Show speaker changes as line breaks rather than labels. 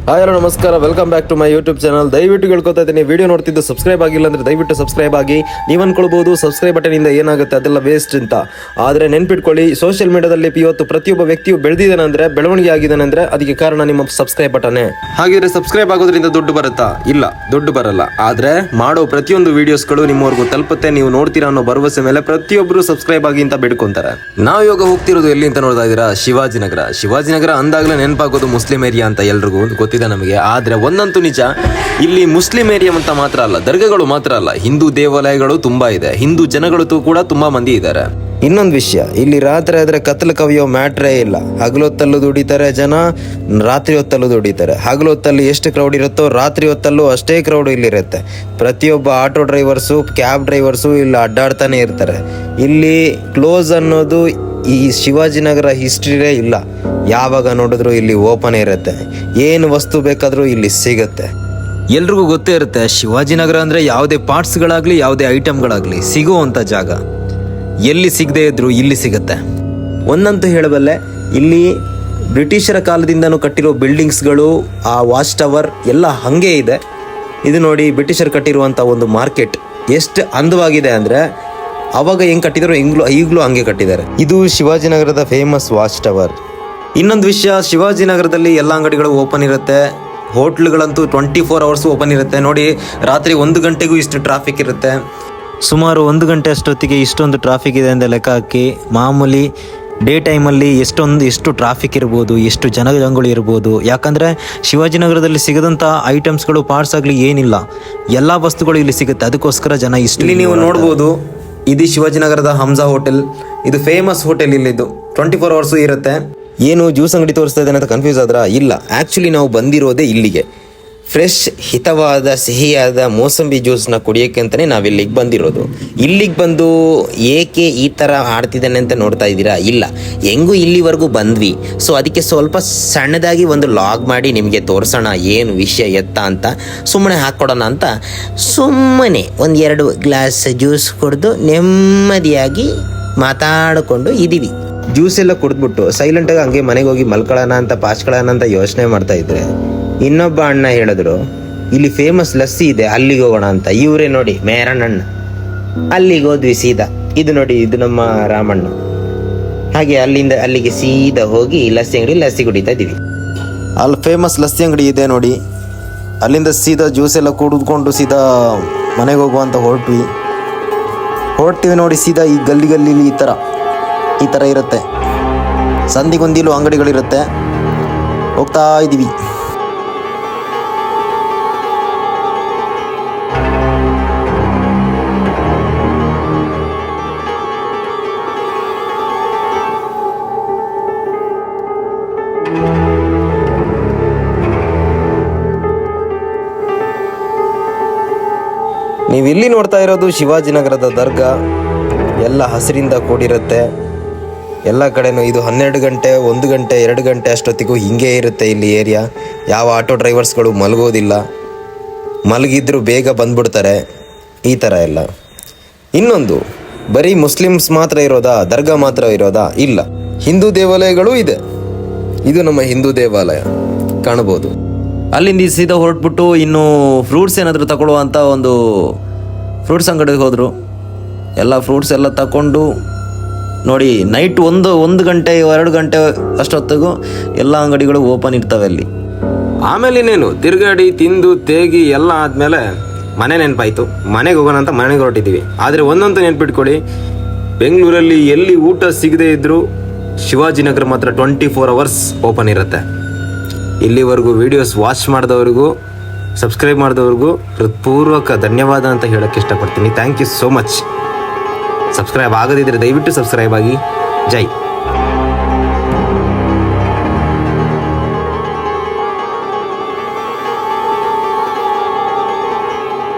Hi hello ನಮಸ್ಕಾರ, welcome back to my YouTube channel. ದಯವಿಟ್ಟು ಕೇಳ್ಕೊತಾ ಇದ್ದೀನಿ, ವಿಡಿಯೋ ನೋಡ್ತಿದ್ದು ಸಬ್ಸ್ಕ್ರೈಬ್ ಆಗಿಲ್ಲ ಅಂದರೆ ದಯವಿಟ್ಟು ಸಬ್ಸ್ಕ್ರೈಬ್ ಆಗಿ. ನೀವು ಅನ್ಕೊಳ್ಬೋದು ಸಬ್ಸ್ಕ್ರೈಬ್ ಬಟನಿಂದ ಏನಾಗುತ್ತೆ, ಅದೆಲ್ಲ ವೇಸ್ಟ್ ಅಂತ. ಆದರೆ ನೆನ್ಪಿಟ್ಕೊಳ್ಳಿ, ಸೋಷಿಯಲ್ ಮೀಡಿಯಾದಲ್ಲಿ ಇವತ್ತು ಪ್ರತಿಯೊಬ್ಬ ವ್ಯಕ್ತಿಯು ಬೆಳೆದಿದ್ದಾನೆ ಅಂದರೆ, ಬೆಳವಣಿಗೆ ಆಗಿದ್ದಾನೆ ಅಂದರೆ ಅದಕ್ಕೆ ಕಾರಣ ನಿಮ್ಮ ಸಬ್ಸ್ಕ್ರೈಬ್ ಬಟನೇ. ಹಾಗಿದ್ರೆ ಸಬ್ಸ್ಕ್ರೈಬ್ ಆಗೋದ್ರಿಂದ ದುಡ್ಡು ಬರುತ್ತಾ? ಇಲ್ಲ, ದುಡ್ಡು ಬರಲ್ಲ. ಆದರೆ ಮಾಡೋ ಪ್ರತಿಯೊಂದು ವಿಡಿಯೋಸ್ಗಳು ನಿಮ್ಮವರೆಗೂ ತಲುಪುತ್ತೆ, ನೀವು ನೋಡ್ತೀರಾ ಅನ್ನೋ ಭರವಸೆ ಮೇಲೆ ಪ್ರತಿಯೊಬ್ಬರು ಸಬ್ಸ್ಕ್ರೈಬ್ ಆಗಿ ಅಂತ ಬೇಡ್ಕೊಂತಾರೆ. ನಾವು ಇವಾಗ ಹೋಗ್ತಿರೋದು ಎಲ್ಲಿ ಅಂತ ನೋಡ್ತಾ ಇದ್ದೀರಾ? ಶಿವಾಜಿನಗರ. ಶಿವಾಜಿನಗರ ಅಂದಾಗಲೇ ನೆನಪಾಗೋದು ಮುಸ್ಲಿಂ ಏರಿಯಾ ಅಂತ ಎಲ್ರಿಗೂ ಗೊತ್ತಿದೆ ನಮಗೆ. ಆದ್ರೆ ಒಂದಂತೂ ನಿಜ, ಇಲ್ಲಿ ಮುಸ್ಲಿಂ ಏರಿಯಾ ಅಂತ ಮಾತ್ರ ಅಲ್ಲ, ದರ್ಗಾಗಳು ಮಾತ್ರ ಅಲ್ಲ, ಹಿಂದೂ ದೇವಾಲಯಗಳು ತುಂಬಾ ಇದೆ, ಹಿಂದೂ ಜನಗಳು ಕೂಡ ತುಂಬಾ ಮಂದಿ ಇದ್ದಾರೆ. ಇನ್ನೊಂದು ವಿಷಯ, ಇಲ್ಲಿ ರಾತ್ರಿ ಆದ್ರೆ ಕತ್ಲು ಕವಿಯೋ ಮ್ಯಾಟ್ರೇ ಇಲ್ಲ. ಹಗಲೊತ್ತಲ್ಲೂ ದುಡಿತಾರೆ ಜನ, ರಾತ್ರಿ ಹೊತ್ತಲ್ಲೂ ದುಡಿತಾರೆ. ಹಗಲೊತ್ತಲ್ಲಿ ಎಷ್ಟು ಕ್ರೌಡ್ ಇರುತ್ತೋ ರಾತ್ರಿ ಹೊತ್ತಲ್ಲೂ ಅಷ್ಟೇ ಕ್ರೌಡ್ ಇಲ್ಲಿರುತ್ತೆ. ಪ್ರತಿಯೊಬ್ಬ ಆಟೋ ಡ್ರೈವರ್ಸು, ಕ್ಯಾಬ್ ಡ್ರೈವರ್ಸು ಇಲ್ಲಿ ಅಡ್ಡಾಡ್ತಾನೆ ಇರ್ತಾರೆ. ಇಲ್ಲಿ ಕ್ಲೋಸ್ ಅನ್ನೋದು ಈ ಶಿವಾಜಿನಗರ ಹಿಸ್ಟ್ರಿಲೇ ಇಲ್ಲ. ಯಾವಾಗ ನೋಡಿದ್ರು ಇಲ್ಲಿ ಓಪನ್ ಇರುತ್ತೆ, ಏನು ವಸ್ತು ಬೇಕಾದರೂ ಇಲ್ಲಿ ಸಿಗುತ್ತೆ. ಎಲ್ರಿಗೂ ಗೊತ್ತೇ ಇರುತ್ತೆ, ಶಿವಾಜಿನಗರ ಅಂದರೆ ಯಾವುದೇ ಪಾರ್ಟ್ಸ್ಗಳಾಗಲಿ ಯಾವುದೇ ಐಟಮ್ಗಳಾಗಲಿ ಸಿಗುವಂಥ ಜಾಗ. ಎಲ್ಲಿ ಸಿಗದೆ ಇದ್ರೂ ಇಲ್ಲಿ ಸಿಗುತ್ತೆ. ಒಂದಂತೂ ಹೇಳಬಲ್ಲೆ, ಇಲ್ಲಿ ಬ್ರಿಟಿಷರ ಕಾಲದಿಂದನೂ ಕಟ್ಟಿರೋ ಬಿಲ್ಡಿಂಗ್ಸ್ಗಳು, ಆ ವಾಚ್ ಟವರ್ ಎಲ್ಲ ಹಾಗೆ ಇದೆ. ಇದು ನೋಡಿ, ಬ್ರಿಟಿಷರು ಕಟ್ಟಿರುವಂಥ ಒಂದು ಮಾರ್ಕೆಟ್ ಎಷ್ಟು ಅಂದವಾಗಿದೆ ಅಂದರೆ, ಅವಾಗ ಹೆಂಗೆ ಕಟ್ಟಿದ್ರು ಈಗಲೂ ಹಂಗೆ ಕಟ್ಟಿದ್ದಾರೆ. ಇದು ಶಿವಾಜಿನಗರದ ಫೇಮಸ್ ವಾಚ್ ಟವರ್. ಇನ್ನೊಂದು ವಿಷಯ, ಶಿವಾಜಿನಗರದಲ್ಲಿ ಎಲ್ಲ ಅಂಗಡಿಗಳು ಓಪನ್ ಇರುತ್ತೆ. ಹೋಟ್ಲುಗಳಂತೂ 24 hours ಓಪನ್ ಇರುತ್ತೆ. ನೋಡಿ, ರಾತ್ರಿ 1 ಗಂಟೆಗೂ ಇಷ್ಟು ಟ್ರಾಫಿಕ್ ಇರುತ್ತೆ. ಸುಮಾರು 1 ಗಂಟೆ ಅಷ್ಟೊತ್ತಿಗೆ ಇಷ್ಟೊಂದು ಟ್ರಾಫಿಕ್ ಇದೆ ಅಂತ ಲೆಕ್ಕ ಹಾಕಿ, ಮಾಮೂಲಿ ಡೇ ಟೈಮಲ್ಲಿ ಎಷ್ಟು ಟ್ರಾಫಿಕ್ ಇರ್ಬೋದು, ಎಷ್ಟು ಜನಗಳು ಇರ್ಬೋದು. ಯಾಕಂದರೆ ಶಿವಾಜಿನಗರದಲ್ಲಿ ಸಿಗದಂಥ ಐಟಮ್ಸ್ಗಳು, ಪಾರ್ಟ್ಸ್ ಆಗಲಿ ಏನಿಲ್ಲ, ಎಲ್ಲ ವಸ್ತುಗಳು ಇಲ್ಲಿ ಸಿಗುತ್ತೆ. ಅದಕ್ಕೋಸ್ಕರ ಜನ ಇಲ್ಲಿ ನೀವು ನೋಡ್ಬೋದು, ಇದು ಶಿವಾಜಿನಗರದ ಹಂಸಾ ಹೋಟೆಲ್. ಇದು ಫೇಮಸ್ ಹೋಟೆಲ್. ಇಲ್ಲಿದ್ದು 24 hours ಇರುತ್ತೆ. ಏನು ಜ್ಯೂಸ್ ಅಂಗಡಿ ತೋರಿಸ್ತಾ ಇದ್ದಾನೆ ಅಂತ ಕನ್ಫ್ಯೂಸ್ ಆದ್ರ? ಇಲ್ಲ, ಆ್ಯಕ್ಚುಲಿ ನಾವು ಬಂದಿರೋದೇ ಇಲ್ಲಿಗೆ. ಫ್ರೆಶ್, ಹಿತವಾದ, ಸಿಹಿಯಾದ ಮೋಸಂಬಿ ಜ್ಯೂಸ್ನ ಕುಡಿಯೋಕ್ಕೆ ಅಂತಲೇ ನಾವಿಲ್ಲಿಗೆ ಬಂದಿರೋದು. ಇಲ್ಲಿಗೆ ಬಂದು ಏಕೆ ಈ ಥರ ಆಡ್ತಿದ್ದಾನೆ ಅಂತ ನೋಡ್ತಾ ಇದ್ದೀರಾ? ಇಲ್ಲ, ಹೆಂಗೂ ಇಲ್ಲಿವರೆಗೂ ಬಂದ್ವಿ, ಸೊ ಅದಕ್ಕೆ ಸ್ವಲ್ಪ ಸಣ್ಣದಾಗಿ ಒಂದು ಲಾಗ್ ಮಾಡಿ ನಿಮಗೆ ತೋರಿಸೋಣ ಏನು ವಿಷಯ ಎತ್ತ ಅಂತ. ಸುಮ್ಮನೆ ಹಾಕ್ಕೊಡೋಣ ಅಂತ ಸುಮ್ಮನೆ 1-2 ಗ್ಲಾಸ್ ಜ್ಯೂಸ್ ಕುಡಿದು ನೆಮ್ಮದಿಯಾಗಿ ಮಾತಾಡಿಕೊಂಡು ಇದ್ದೀವಿ. ಜ್ಯೂಸ್ ಎಲ್ಲ ಕುಡಿದ್ಬಿಟ್ಟು ಸೈಲೆಂಟಾಗಿ ಹಂಗೆ ಮನೆಗೆ ಹೋಗಿ ಮಲ್ಕೊಳ್ಳೋಣ ಅಂತ, ಪಾಚ್ಕೊಳ್ಳೋಣ ಅಂತ ಯೋಚನೆ ಮಾಡ್ತಾ ಇದ್ರೆ, ಇನ್ನೊಬ್ಬ ಅಣ್ಣ ಹೇಳಿದ್ರು ಇಲ್ಲಿ ಫೇಮಸ್ ಲಸ್ಸಿ ಇದೆ, ಅಲ್ಲಿಗೆ ಹೋಗೋಣ ಅಂತ. ಇವರೇ ನೋಡಿ, ಮೇರಣ್ಣಣ್ಣ. ಅಲ್ಲಿಗೆ ಹೋದ್ವಿ ಸೀದಾ. ಇದು ನೋಡಿ, ಇದು ನಮ್ಮ ರಾಮಣ್ಣ. ಹಾಗೆ ಅಲ್ಲಿಗೆ ಸೀದಾ ಹೋಗಿ ಲಸ್ಸಿ ಕುಡಿತಾ ಇದ್ದೀವಿ. ಅಲ್ಲಿ ಫೇಮಸ್ ಲಸ್ಸಿ ಅಂಗಡಿ ಇದೆ ನೋಡಿ, ಅಲ್ಲಿಂದ ಸೀದಾ ಜ್ಯೂಸ್ ಎಲ್ಲ ಕುಡಿದ್ಕೊಂಡು ಸೀದಾ ಮನೆಗೆ ಹೋಗುವಂತ ಹೊರಡ್ತೀವಿ ನೋಡಿ. ಸೀದಾ ಈ ಗಲ್ಲಿ ಈ ಥರ ಇರುತ್ತೆ. ಸಂದಿಗೊಂದಿಲು ಅಂಗಡಿಗಳಿರುತ್ತೆ. ಹೋಗ್ತಾ ಇದ್ದೀವಿ. ನೀವು ಇಲ್ಲಿ ನೋಡ್ತಾ ಇರೋದು ಶಿವಾಜಿನಗರದ ದರ್ಗಾ. ಎಲ್ಲ ಹಸಿರಿಂದ ಕೂಡಿರುತ್ತೆ ಎಲ್ಲ ಕಡೆನೂ. ಇದು 12 ಗಂಟೆ, 1 ಗಂಟೆ, 2 ಗಂಟೆ ಅಷ್ಟೊತ್ತಿಗೂ ಹಿಂಗೆ ಇರುತ್ತೆ ಇಲ್ಲಿ ಏರಿಯಾ. ಯಾವ ಆಟೋ ಡ್ರೈವರ್ಸ್ಗಳು ಮಲಗೋದಿಲ್ಲ, ಮಲಗಿದ್ರು ಬೇಗ ಬಂದ್ಬಿಡ್ತಾರೆ, ಈ ಥರ ಎಲ್ಲ. ಇನ್ನೊಂದು, ಬರೀ ಮುಸ್ಲಿಮ್ಸ್ ಮಾತ್ರ ಇರೋದಾ, ದರ್ಗಾ ಮಾತ್ರ ಇರೋದಾ? ಇಲ್ಲ, ಹಿಂದೂ ದೇವಾಲಯಗಳೂ ಇದೆ. ಇದು ನಮ್ಮ ಹಿಂದೂ ದೇವಾಲಯ ಕಾಣ್ಬೋದು. ಅಲ್ಲಿಂದ ಸೀದಾ ಹೊರಟ್ಬಿಟ್ಟು ಇನ್ನು ಫ್ರೂಟ್ಸ್ ಏನಾದರೂ ತಗೊಳ್ಳುವಂಥ ಒಂದು ಫ್ರೂಟ್ಸ್ ಅಂಗಡಿಗೆ ಹೋದರು. ಎಲ್ಲ ಫ್ರೂಟ್ಸ್ ಎಲ್ಲ ತಗೊಂಡು ನೋಡಿ, ನೈಟ್ 1 ಗಂಟೆ 2 ಗಂಟೆ ಅಷ್ಟೊತ್ತಿಗೂ ಎಲ್ಲ ಅಂಗಡಿಗಳು ಓಪನ್ ಇರ್ತವೆ ಅಲ್ಲಿ. ಆಮೇಲೆ ಇನ್ನೇನು, ತಿರುಗಾಡಿ ತಿಂದು ತೇಗಿ ಎಲ್ಲ ಆದಮೇಲೆ ಮನೆ ನೆನಪಾಯಿತು. ಮನೆಗೆ ಹೋಗೋಣ ಅಂತ ಮನೆಗೆ ಹೊರಟಿದ್ದೀವಿ. ಆದರೆ ಒಂದಂತೂ ನೆನ್ಪಿಟ್ಕೊಳ್ಳಿ, ಬೆಂಗಳೂರಲ್ಲಿ ಎಲ್ಲಿ ಊಟ ಸಿಗದೇ ಇದ್ದರೂ ಶಿವಾಜಿನಗರ ಮಾತ್ರ 24 hours ಓಪನ್ ಇರುತ್ತೆ. ಇಲ್ಲಿವರೆಗೂ ವಿಡಿಯೋಸ್ ವಾಚ್ ಮಾಡಿದವ್ರಿಗೂ, ಸಬ್ಸ್ಕ್ರೈಬ್ ಮಾಡಿದವ್ರಿಗೂ ಹೃತ್ಪೂರ್ವಕ ಧನ್ಯವಾದ ಅಂತ ಹೇಳೋಕ್ಕೆ ಇಷ್ಟಪಡ್ತೀನಿ. Thank you so much. Subscribe ಆಗದಿದ್ದರೆ ದಯವಿಟ್ಟು ಸಬ್ಸ್ಕ್ರೈಬ್ ಆಗಿ. ಜೈ.